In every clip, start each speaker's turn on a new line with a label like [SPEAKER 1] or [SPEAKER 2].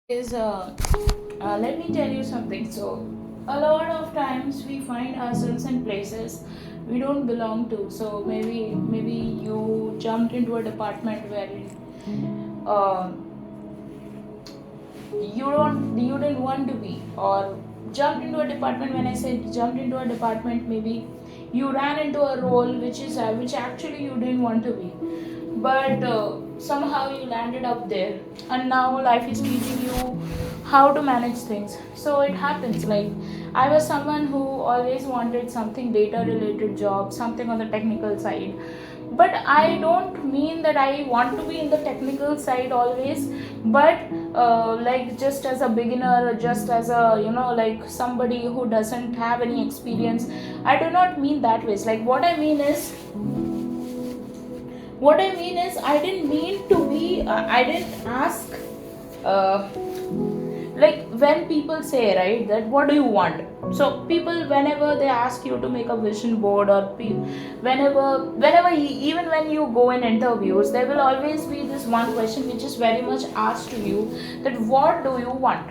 [SPEAKER 1] is let me tell you something. So a lot of times we find ourselves in places we don't belong to. So maybe you jumped into a department where uh, you didn't want to be, or jumped into a department. When I said jumped into a department, maybe you ran into a role which actually you didn't want to be, but somehow you landed up there, and now life is teaching you how to manage things. So it happens. Like, I was someone who always wanted something data related job, something on the technical side, but I don't mean that I want to be in the technical side always, but like just as a beginner, or just as a, like somebody who doesn't have any experience. I do not mean that ways. Like, what I mean is I didn't mean to be I didn't ask, uh, like, when people say, right, that what do you want. So people, whenever they ask you to make a vision board, or even when you go in interviews, there will always be this one question which is very much asked to you, that what do you want.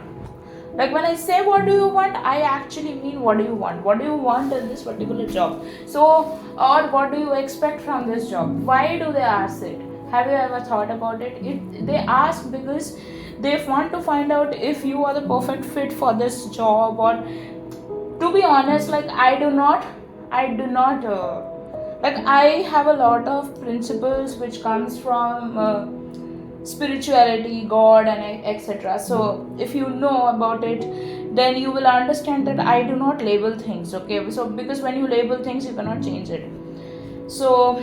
[SPEAKER 1] Like, when I say what do you want, I actually mean what do you want. What do you want in this particular job? So, or what do you expect from this job? Why do they ask it? Have you ever thought about it? They ask because they want to find out if you are the perfect fit for this job. Or, to be honest, like, I do not like, I have a lot of principles which comes from spirituality, god, and etc. So if you know about it, then you will understand that I do not label things. Okay, so because when you label things, you cannot change it. So,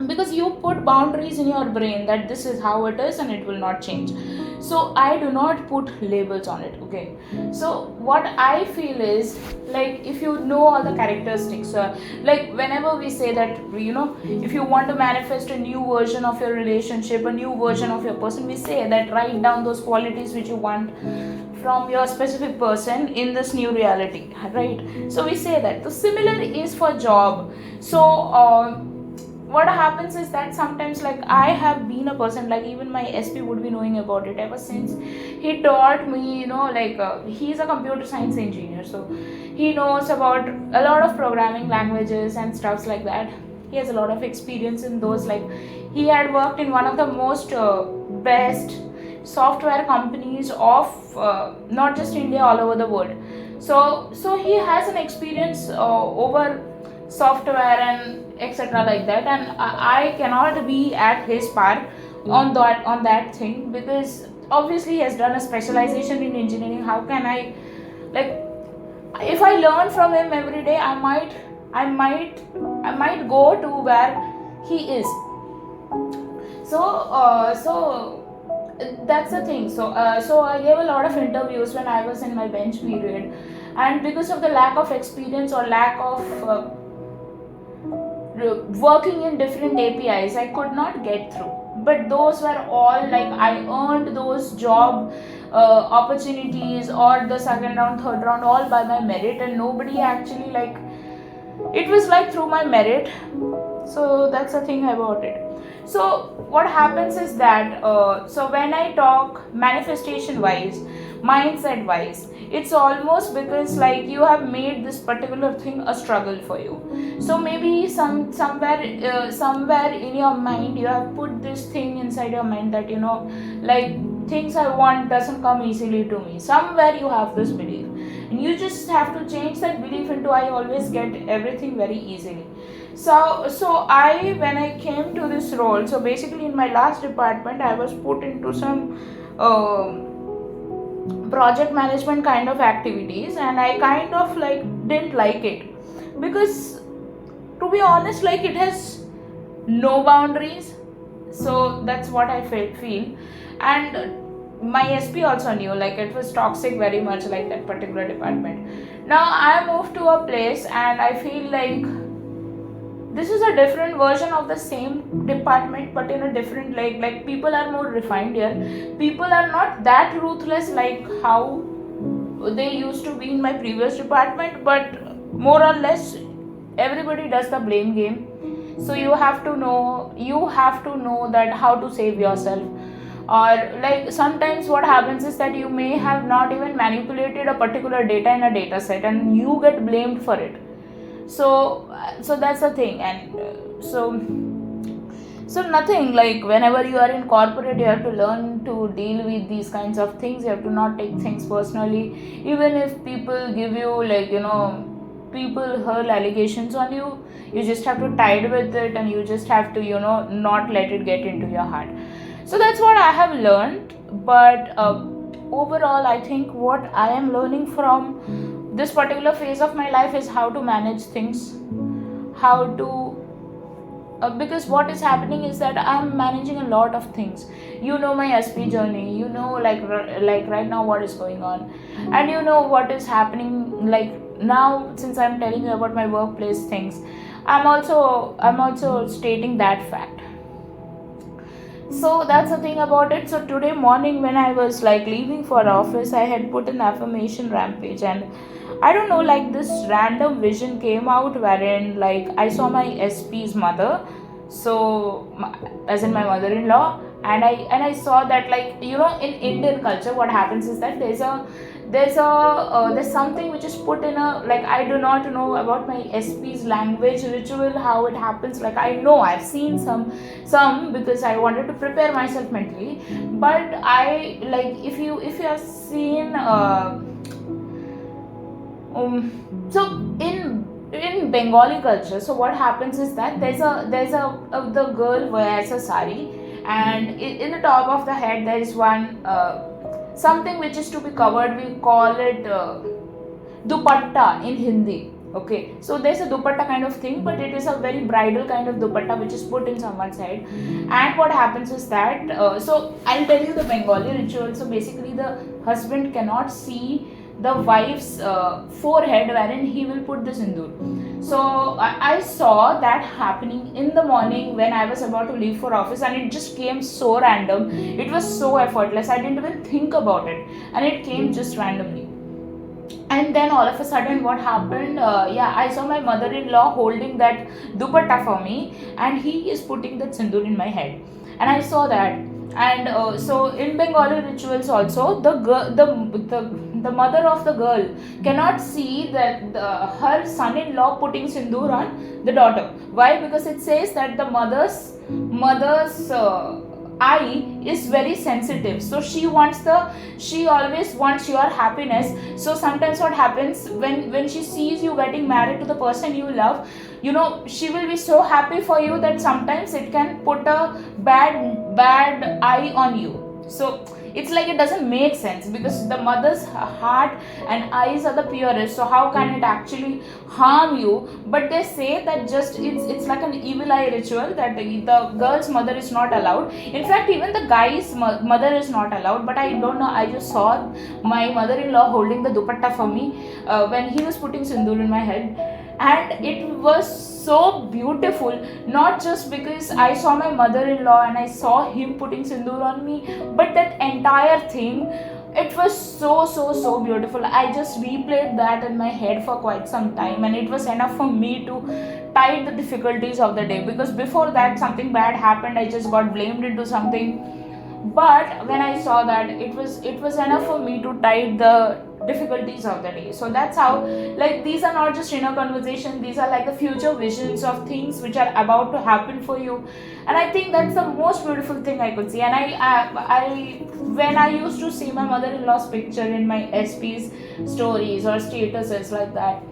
[SPEAKER 1] because you put boundaries in your brain that this is how it is and it will not change. So I do not put labels on it. Okay, so what I feel is, like, if you know all the characteristics, like, whenever we say that, if you want to manifest a new version of your relationship, a new version of your person, we say that write down those qualities which you want from your specific person in this new reality, right? So we say that. So similar is for job. So what happens is that sometimes, like, I have been a person, like, even my SP would be knowing about it ever since he taught me, like, he's a computer science engineer, so he knows about a lot of programming languages and stuffs like that. He has a lot of experience in those. Like, he had worked in one of the most best software companies of not just India, all over the world. So he has an experience over software and etc like that, and I cannot be at his par on that thing, because obviously he has done a specialization in engineering. How can I, like, if I learn from him every day, I might go to where he is. So that's the thing. So I gave a lot of interviews when I was in my bench period, and because of the lack of experience, or lack of working in different APIs, I could not get through. But those were all, like, I earned those job opportunities, or the second round, third round, all by my merit, and nobody actually, like, it was like through my merit. So that's the thing about it. So what happens is that, so when I talk manifestation wise, mindset wise, it's almost because, like, you have made this particular thing a struggle for you. So maybe somewhere in your mind, you have put this thing inside your mind that, like, things I want doesn't come easily to me. Somewhere you have this belief, and you just have to change that belief into I always get everything very easily. So I, when I came to this role, so basically in my last department, I was put into some project management kind of activities, and I kind of, like, didn't like it, because, to be honest, like, it has no boundaries. So that's what I feel. And my SP also knew, like, it was toxic very much, like, that particular department. Now I moved to a place, and I feel like this is a different version of the same department, but in a different, like, people are more refined here. People are not that ruthless like how they used to be in my previous department, but more or less everybody does the blame game. So you have to know that how to save yourself, Or like sometimes what happens is that you may have not even manipulated a particular data in a data set and you get blamed for it. So that's the thing. And so nothing, like whenever you are in corporate, you have to learn to deal with these kinds of things. You have to not take things personally, even if people give you, like, people hurl allegations on you. You just have to tide with it, and you just have to, not let it get into your heart. So that's what I have learned. But overall, I think what I am learning from this particular phase of my life is how to manage things, how to because what is happening is that I'm managing a lot of things. My SP journey, like right now what is going on, and what is happening, like now, since I'm telling you about my workplace things, I'm also stating that fact. So that's the thing about it. So today morning when I was like leaving for office, I had put an affirmation rampage, and I don't know, like this random vision came out wherein like I saw my SP's mother, as in my mother-in-law, and I saw that, like, in Indian culture, what happens is that there's something which is put in a, like, I do not know about my SP's language ritual, how it happens. Like, I know I've seen some because I wanted to prepare myself mentally, but I, like, if you have seen so in Bengali culture, so what happens is that the girl wears a sari, and in the top of the head there is one something which is to be covered. We call it dupatta in Hindi. Okay, so there's a dupatta kind of thing, but it is a very bridal kind of dupatta which is put in someone's head. And what happens is that so I'll tell you the Bengali ritual. So basically, the husband cannot see the wife's forehead wherein he will put the sindoor. So I saw that happening in the morning when I was about to leave for office, and it just came so random. It was so effortless. I didn't even think about it, and it came just randomly. And then all of a sudden, what happened? I saw my mother-in-law holding that dupatta for me, and he is putting that sindoor in my head, and I saw that. And so in Bengali rituals also, the mother of the girl cannot see that her son-in-law putting sindoor on the daughter. Why? Because it says that the mother's eye is very sensitive, so she always wants your happiness. So sometimes what happens, when she sees you getting married to the person you love, she will be so happy for you that sometimes it can put a bad eye on you. So it's like it doesn't make sense, because the mother's heart and eyes are the purest, so how can it actually harm you? But they say that just it's like an evil eye ritual, that the girl's mother is not allowed. In fact, even the guy's mother is not allowed. But I don't know, I just saw my mother-in-law holding the dupatta for me when he was putting sindoor in my head, and it was so beautiful. Not just because I saw my mother-in-law and I saw him putting sindoor on me, but that entire thing, it was so beautiful. I just replayed that in my head for quite some time, and it was enough for me to tide the difficulties of the day, because before that something bad happened. I just got blamed into something, but when I saw that, it was enough for me to tide the difficulties of the day. So that's how, like, these are not just inner conversations, these are like the future visions of things which are about to happen for you. And I think that's the most beautiful thing I could see. And I when I used to see my mother-in-law's picture in my SP's stories or statuses like that,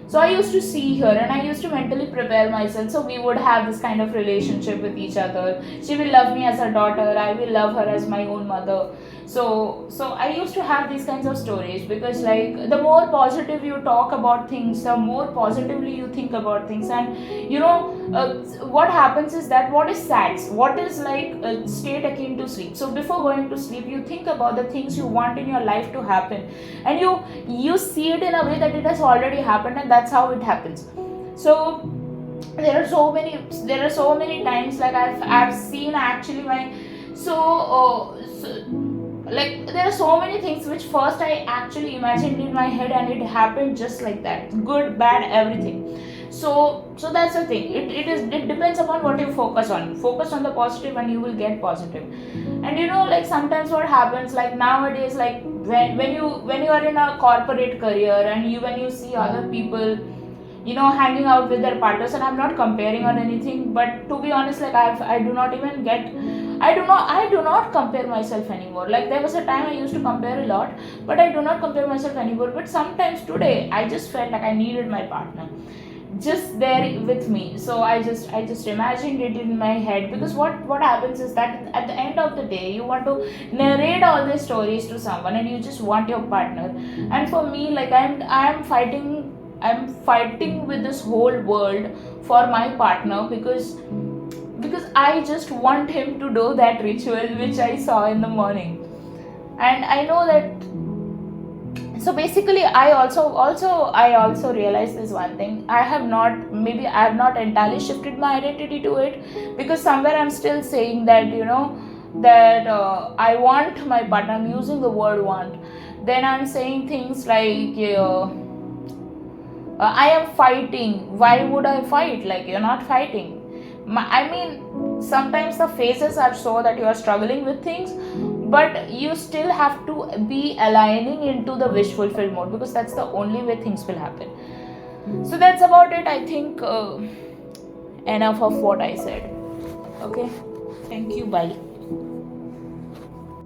[SPEAKER 1] so I used to see her and I used to mentally prepare myself. So we would have this kind of relationship with each other. She will love me as her daughter, I will love her as my own mother. So I used to have these kinds of stories, because, like, the more positive you talk about things, the more positively you think about things. And what happens is that what is sad, what is like a state akin to sleep. So before going to sleep, you think about the things you want in your life to happen, and you see it in a way that it has already happened, and that's how it happens. So there are so many times, like, I've seen actually my like, there are so many things which first I actually imagined in my head, and it happened just like that, good, bad, everything. So that's the thing. It depends upon what you focus on the positive, and you will get positive. And like sometimes what happens, like nowadays, like when you are in a corporate career, and when you see other people hanging out with their partners, and I'm not comparing or anything, but to be honest, like I do not even get, I do not compare myself anymore. Like there was a time I used to compare a lot, but I do not compare myself anymore. But sometimes today I just felt like I needed my partner just there with me. So I just imagined it in my head, because what happens is that at the end of the day you want to narrate all these stories to someone, and you just want your partner. And for me, like I'm fighting with this whole world for my partner, because I just want him to do that ritual which I saw in the morning. And I know that. So basically, I also realized this one thing. I have not entirely shifted my identity to it, because somewhere I'm still saying that that I want my partner. I'm using the word want. Then I'm saying things like I am fighting. Why would I fight? Like, you're not fighting. I mean, sometimes the phases are so that you are struggling with things, but you still have to be aligning into the wish fulfilled mode, because that's the only way things will happen. So that's about it. I think enough of what I said. Okay. Thank you. Bye.